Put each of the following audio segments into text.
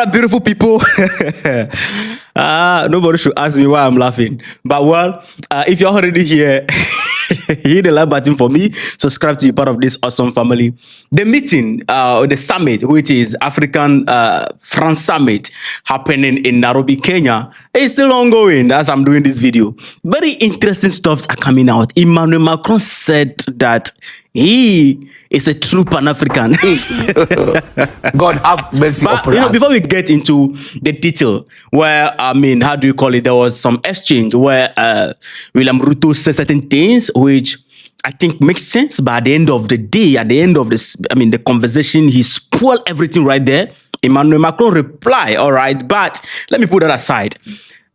right, beautiful people. Nobody should ask me why I'm laughing. But well, if you're already here, hit the like button for me. Subscribe to be part of this awesome family. The meeting, the summit, which is African France Summit, happening in Nairobi, Kenya, is still ongoing as I'm doing this video. Very interesting stuffs are coming out. Emmanuel Macron said that he is a true Pan-African. God have mercy upon us. Before we get into the detail, where, I mean, how do you call it? There was some exchange where William Ruto said certain things, which I think makes sense. But at the end of the day, at the end of this, I mean, the conversation, he spoiled everything right there. Emmanuel Macron replied, all right, but let me put that aside.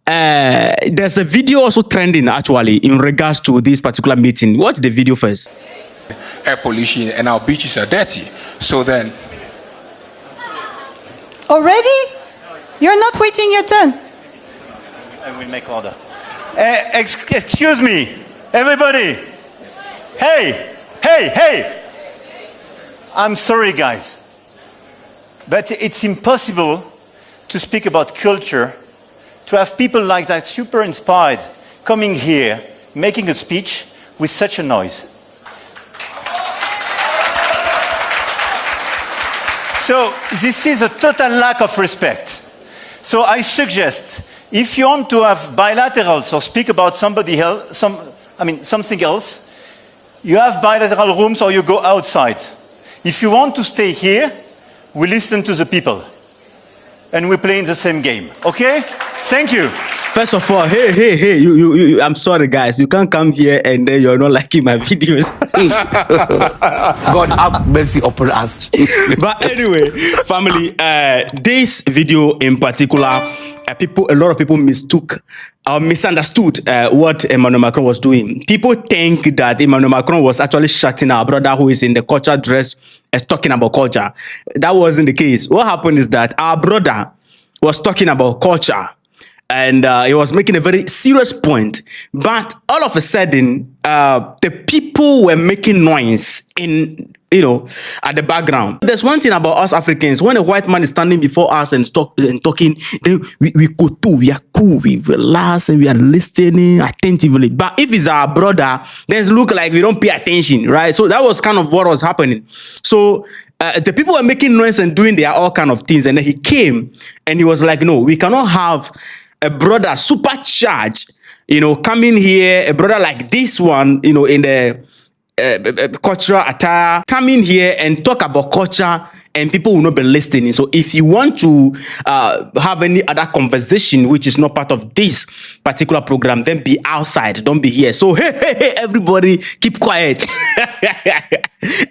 There's a video also trending, actually, in regards to this particular meeting. Watch the video first. Air pollution and our beaches are dirty. So then... Already? You're not waiting your turn. I will make order. Excuse me, everybody. Hey. I'm sorry, guys. But it's impossible to speak about culture, to have people like that, super inspired, coming here, making a speech with such a noise. So this is a total lack of respect. So I suggest, if you want to have bilaterals or speak about somebody else, something else, you have bilateral rooms or you go outside. If you want to stay here, we listen to the people. And we play in the same game, okay? Thank you. First of all, hey, I'm sorry, guys. You can't come here and then you're not liking my videos. God have mercy upon us. But anyway, family, this video in particular, a lot of people mistook or misunderstood what Emmanuel Macron was doing. People think that Emmanuel Macron was actually shouting our brother who is in the culture dress as talking about culture. That wasn't the case. What happened is that our brother was talking about culture. And he was making a very serious point. But all of a sudden, the people were making noise in, at the background. There's one thing about us Africans. When a white man is standing before us and talking, then we go too. We are cool. We relax and we are listening attentively. But if it's our brother, then it looks like we don't pay attention, right? So that was kind of what was happening. So the people were making noise and doing their all kind of things. And then he came and he was like, no, we cannot have a brother supercharged, coming here, a brother like this one, in the cultural attire, coming here and talk about culture, and people will not be listening. So if you want to have any other conversation which is not part of this particular program, then be outside, don't be here. So hey, everybody keep quiet.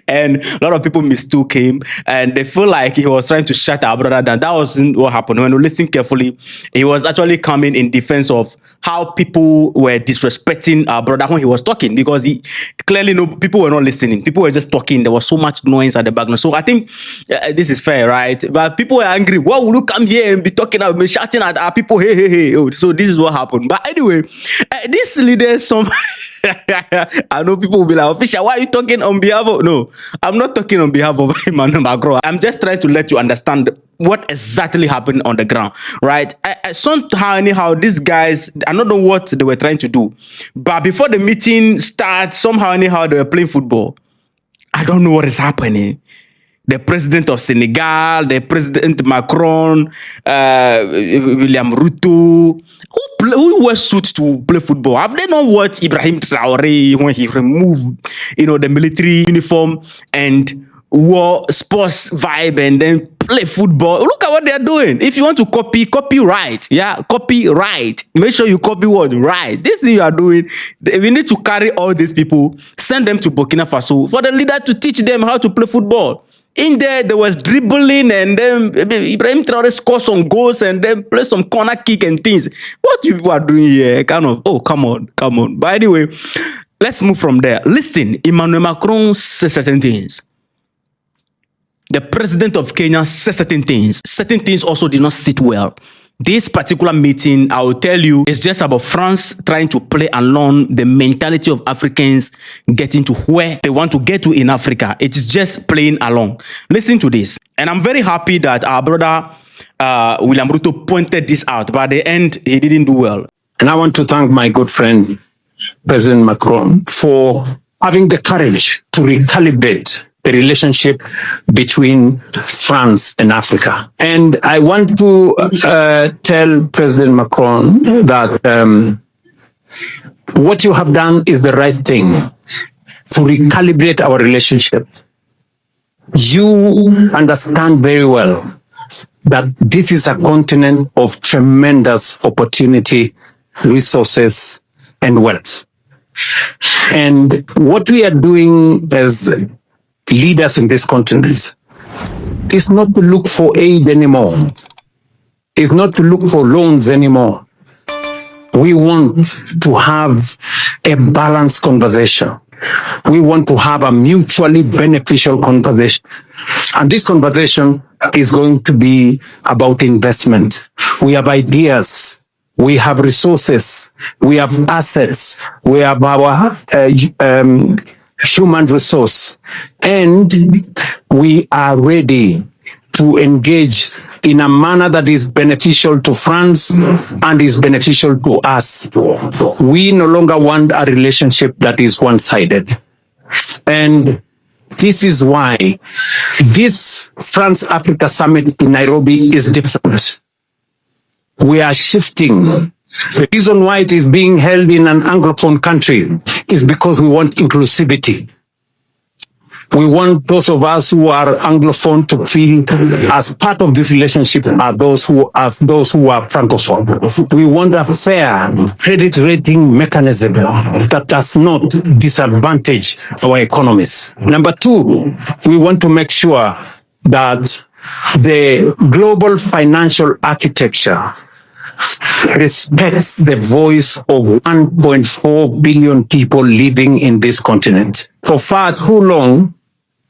And a lot of people mistook him and they feel like he was trying to shut our brother down. That wasn't what happened. When you listen carefully, he was actually coming in defense of how people were disrespecting our brother when he was talking, because he clearly people were not listening. People were just talking. There was so much noise at the background. So I think this is fair, right? But people were angry. Why would you come here and be talking, be shouting at our people? Hey. Oh, so this is what happened. But anyway, this leader, I know people will be like, Official, why are you talking on behalf of? No, I'm not talking on behalf of Emmanuel Macron. I'm just trying to let you understand what exactly happened on the ground, right? Somehow, anyhow, these guys, I don't know what they were trying to do. But before the meeting starts, somehow, anyhow, they were playing football. I don't know what is happening. The president of Senegal, the president Macron, William Ruto, who were suited to play football. Have they not watched Ibrahim Traoré when he removed, the military uniform and wore sports vibe and then play football? Look at what they are doing. If you want to copyright. Yeah, copyright. Make sure you copy what right. This thing you are doing, we need to carry all these people, send them to Burkina Faso for the leader to teach them how to play football. In there was dribbling and then Ibrahim Traoré scored some goals and then play some corner kick and things. What you people are doing here? Kind of, oh, come on. But anyway, let's move from there. Listen, Emmanuel Macron says certain things. The president of Kenya said certain things. Certain things also did not sit well. This particular meeting, I will tell you, is just about France trying to play along the mentality of Africans getting to where they want to get to in Africa. It's just playing along. Listen to this. And I'm very happy that our brother William Ruto pointed this out, but at the end, he didn't do well. And I want to thank my good friend, President Macron, for having the courage to recalibrate the relationship between France and Africa. And I want to tell President Macron that what you have done is the right thing to recalibrate our relationship. You understand very well that this is a continent of tremendous opportunity, resources, and wealth. And what we are doing as leaders in this continent is not to look for aid anymore. It's not to look for loans anymore. We want to have a balanced conversation. We want to have a mutually beneficial conversation. And this conversation is going to be about investment. We have ideas. We have resources. We have assets. We have our human resource. And we are ready to engage in a manner that is beneficial to France and is beneficial to us. We no longer want a relationship that is one-sided. And this is why this France-Africa summit in Nairobi is different. We are shifting. The reason why it is being held in an Anglophone country is because we want inclusivity. We want those of us who are Anglophone to feel as part of this relationship as those who are Francophone. We want a fair credit rating mechanism that does not disadvantage our economies. Number two, we want to make sure that the global financial architecture respects the voice of 1.4 billion people living in this continent. For far too long,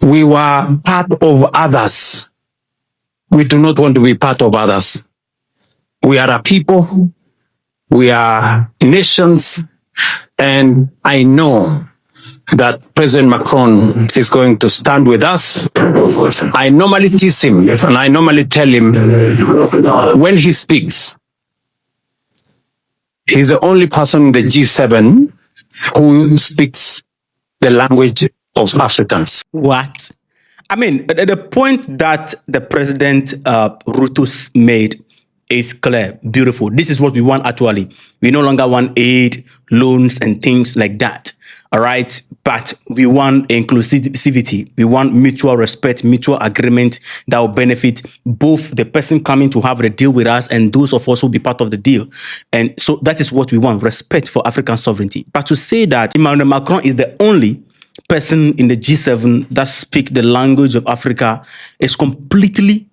we were part of others. We do not want to be part of others. We are a people. We are nations. And I know that President Macron is going to stand with us. I normally tease him and I normally tell him when he speaks, he's the only person in the G7 who speaks the language of Africans. What? I mean, the point that the President Ruto made is clear, beautiful. This is what we want actually. We no longer want aid, loans, and things like that. All right, but we want inclusivity. We want mutual respect, mutual agreement that will benefit both the person coming to have the deal with us and those of us who will be part of the deal. And so that is what we want, respect for African sovereignty. But to say that Emmanuel Macron is the only person in the G7 that speaks the language of Africa is completely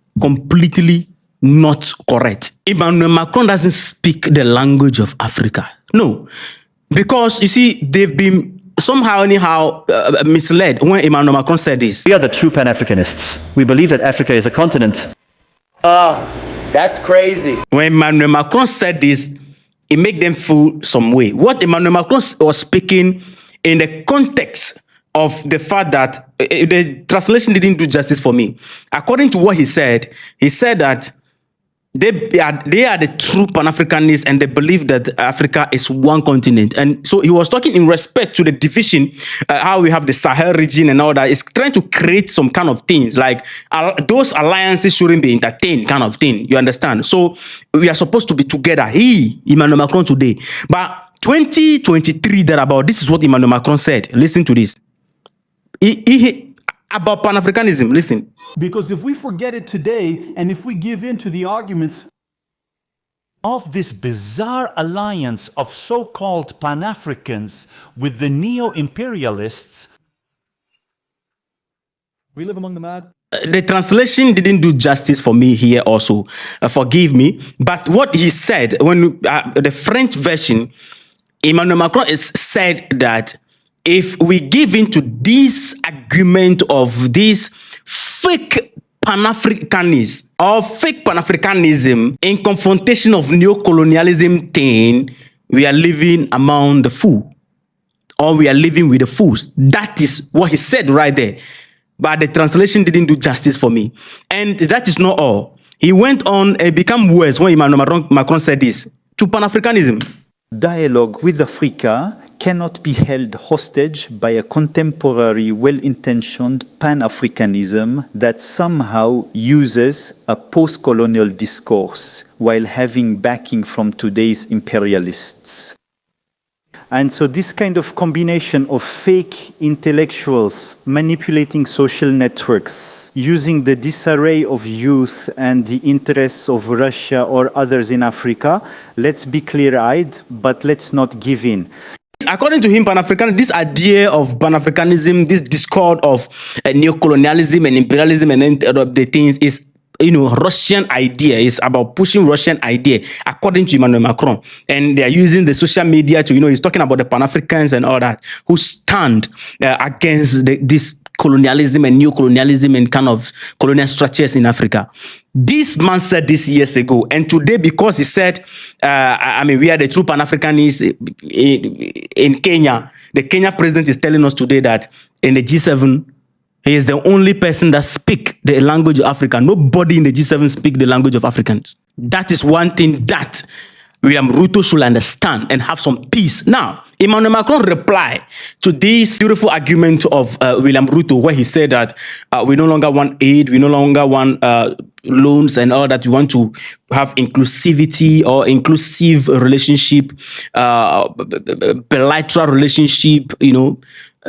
not correct. Emmanuel Macron doesn't speak the language of Africa. No, because you see, they've been somehow anyhow misled when Emmanuel Macron said this. We are the true Pan-Africanists. We believe that Africa is a continent. That's crazy. When Emmanuel Macron said this, it made them feel some way. What Emmanuel Macron was speaking in the context of the fact that the translation didn't do justice for me. According to what he said that they are the true Pan-Africanists and they believe that Africa is one continent. And so he was talking in respect to the division, how we have the Sahel region and all that. It's trying to create some kind of things like those alliances shouldn't be entertained kind of thing. You understand? So we are supposed to be together. Emmanuel Macron today. But 2023 thereabout, this is what Emmanuel Macron said. Listen to this. About Pan-Africanism, listen. Because if we forget it today, and if we give in to the arguments of this bizarre alliance of so-called Pan-Africans with the neo-imperialists, we live among the mad. The translation didn't do justice for me here also. Forgive me. But what he said, when the French version, Emmanuel Macron said that if we give in to this argument of this fake Pan-Africanism or fake Pan-Africanism in confrontation of neo-colonialism thing, we are living among the fool, or we are living with the fools. That is what he said right there. But the translation didn't do justice for me. And that is not all. He went on and became worse when Emmanuel Macron said this to Pan-Africanism. Dialogue with Africa cannot be held hostage by a contemporary, well-intentioned Pan-Africanism that somehow uses a post-colonial discourse while having backing from today's imperialists. And so this kind of combination of fake intellectuals manipulating social networks, using the disarray of youth and the interests of Russia or others in Africa, let's be clear-eyed, but let's not give in. According to him, this idea of Pan-Africanism, this discord of neocolonialism and imperialism and the things is, Russian idea. Is about pushing Russian idea, according to Emmanuel Macron. And they are using the social media to, he's talking about the Pan-Africans and all that, who stand against this colonialism and neocolonialism and kind of colonial structures in Africa. This man said this years ago, and today, because he said, we are the true Pan-Africanists in Kenya, the Kenya president is telling us today that in the G7, he is the only person that speaks the language of Africa. Nobody in the G7 speaks the language of Africans. That is one thing that William Ruto should understand and have some peace. Now, Emmanuel Macron replied to this beautiful argument of William Ruto, where he said that we no longer want aid, we no longer want loans and all that. We want to have inclusivity or inclusive relationship, bilateral relationship,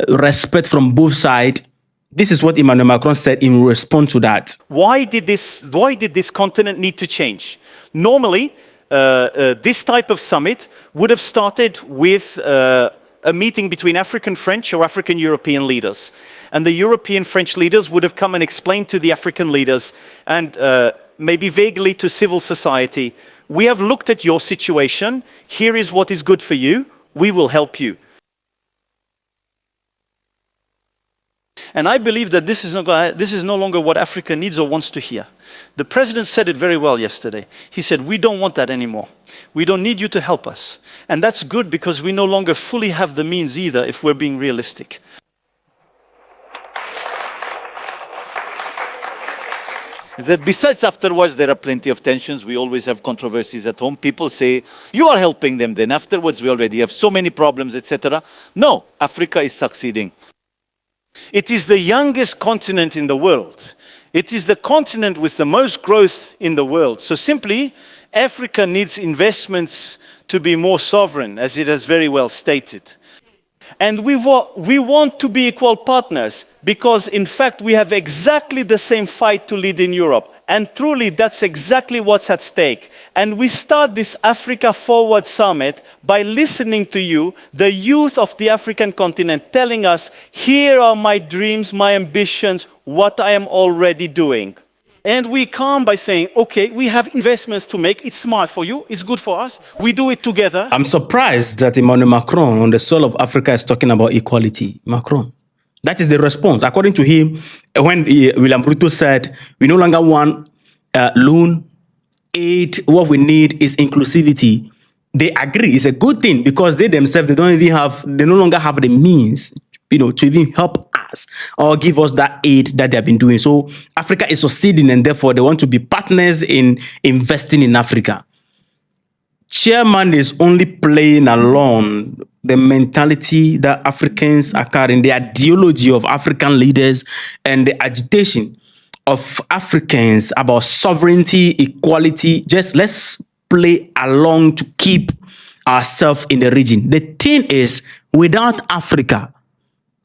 respect from both sides. This is what Emmanuel Macron said in response to that. Why did this continent need to change? Normally, this type of summit would have started with a meeting between African French or African European leaders. And the European French leaders would have come and explained to the African leaders and maybe vaguely to civil society, we have looked at your situation, here is what is good for you, we will help you. And I believe that this is no longer what Africa needs or wants to hear. The president said it very well yesterday. He said, we don't want that anymore. We don't need you to help us. And that's good because we no longer fully have the means either, if we're being realistic. That besides afterwards there are plenty of tensions, we always have controversies at home. People say, you are helping them, then afterwards we already have so many problems, etc. No, Africa is succeeding. It is the youngest continent in the world. It is the continent with the most growth in the world. So simply, Africa needs investments to be more sovereign, as it has very well stated. And we want to be equal partners because, in fact, we have exactly the same fight to lead in Europe. And truly, that's exactly what's at stake. And we start this Africa Forward Summit by listening to you, the youth of the African continent, telling us, here are my dreams, my ambitions, what I am already doing. And we come by saying, okay, we have investments to make. It's smart for you. It's good for us. We do it together. I'm surprised that Emmanuel Macron on the soul of Africa is talking about equality. Macron. That is the response. According to him, when William Ruto said, we no longer want loan, aid, what we need is inclusivity. They agree. It's a good thing because they themselves, they no longer have the means, to even help us or give us that aid that they have been doing. So Africa is succeeding and therefore they want to be partners in investing in Africa. Chairman is only playing along the mentality that Africans are carrying, the ideology of African leaders and the agitation of Africans about sovereignty, equality. Just let's play along to keep ourselves in the region. The thing is, without Africa,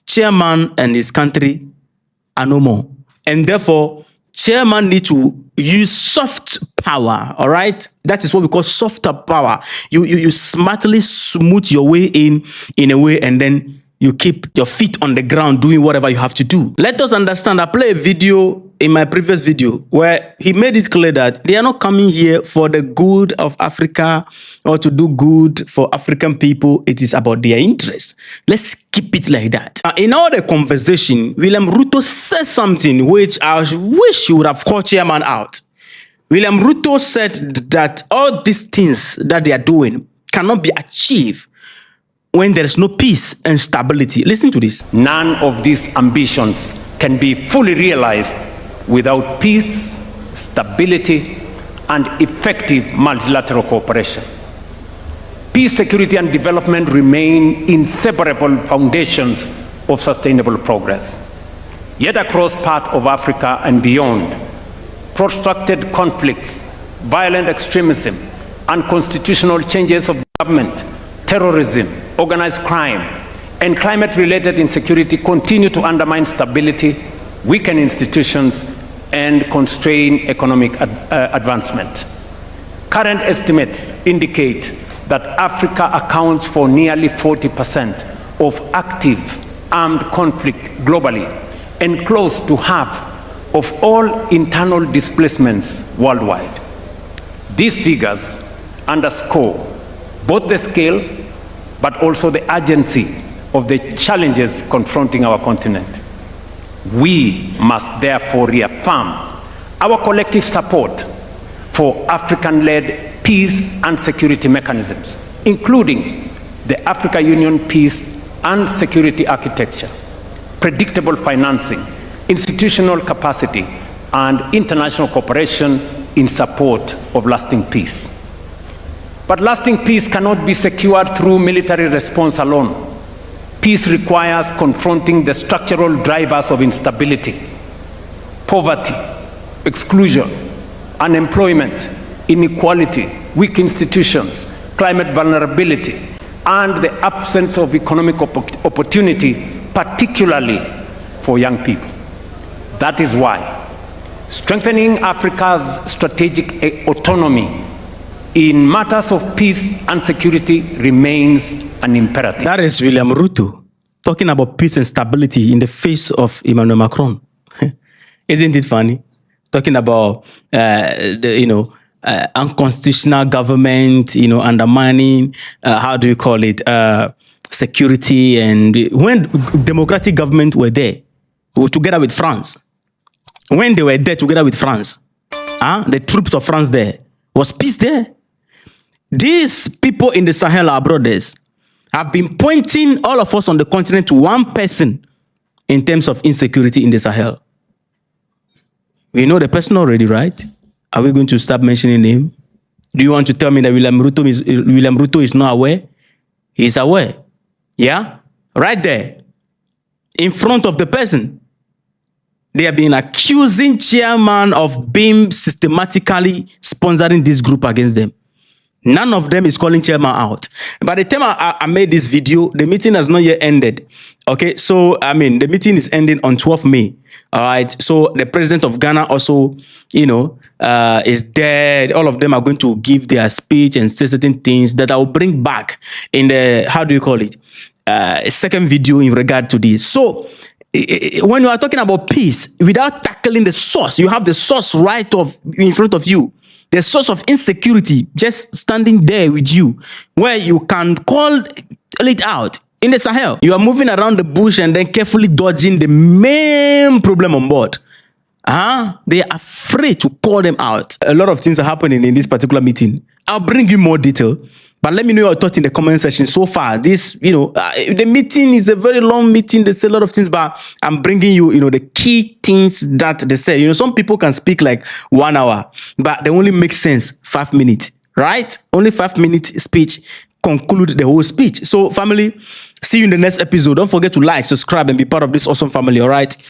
Chairman and his country are no more. And therefore, Chairman need to use soft power, all right? That is what we call softer power. You smartly smooth your way in a way, and then you keep your feet on the ground doing whatever you have to do. Let us understand. I play a video in my previous video where he made it clear that they are not coming here for the good of Africa or to do good for African people. It is about their interests. Let's keep it like that. In all the conversation, William Ruto said something which I wish you would have called Chairman out. William Ruto said that all these things that they are doing cannot be achieved when there is no peace and stability. Listen to this. None of these ambitions can be fully realized without peace stability, and effective multilateral cooperation. Peace, security, and development remain inseparable foundations of sustainable progress. Yet across parts of Africa and beyond, protracted conflicts, violent extremism, unconstitutional changes of government, terrorism, organized crime, and climate-related insecurity continue to undermine stability, weaken institutions, and constrain economic advancement. Current estimates indicate that Africa accounts for nearly 40% of active armed conflict globally and close to half of all internal displacements worldwide. These figures underscore both the scale but also the urgency of the challenges confronting our continent. We must therefore reaffirm our collective support for African-led peace and security mechanisms, including the Africa Union Peace and Security Architecture, predictable financing, institutional capacity, and international cooperation in support of lasting peace. But lasting peace cannot be secured through military response alone. Peace requires confronting the structural drivers of instability: poverty, exclusion, unemployment, inequality, weak institutions, climate vulnerability, and the absence of economic opportunity, particularly for young people. That is why strengthening Africa's strategic autonomy in matters of peace and security remains an imperative. That is William Ruto talking about peace and stability in the face of Emmanuel Macron. Isn't it funny? Talking about unconstitutional government, undermining, how do you call it, security. And when democratic government were there, together with France, when they were there together with France, the troops of France there, was peace there? These people in the Sahel, our brothers, have been pointing all of us on the continent to one person in terms of insecurity in the Sahel. We know the person already, right? Are we going to start mentioning him? Do you want to tell me that William Ruto is not aware? He is aware. Yeah? Right there. In front of the person. They have been accusing chairman of being systematically sponsoring this group against them. None of them is calling chairman out. By the time I made this video, the meeting has not yet ended. Okay, so, the meeting is ending on 12th May. All right, so the president of Ghana also, is there. All of them are going to give their speech and say certain things that I will bring back in the, how do you call it, second video in regard to this. So, when you are talking about peace, without tackling the source, you have the source right in front of you. The source of insecurity just standing there with you, where you can call it out. In the Sahel, you are moving around the bush and then carefully dodging the main problem on board. They are afraid to call them out. A lot of things are happening in this particular meeting. I'll bring you more detail, but let me know your thoughts in the comment section. So far, this, the meeting is a very long meeting. They say a lot of things, but I'm bringing you, the key things that they say. Some people can speak like 1 hour, but they only make sense 5 minutes, right? Only 5 minutes speech conclude the whole speech. So, family, see you in the next episode. Don't forget to like, subscribe, and be part of this awesome family, all right?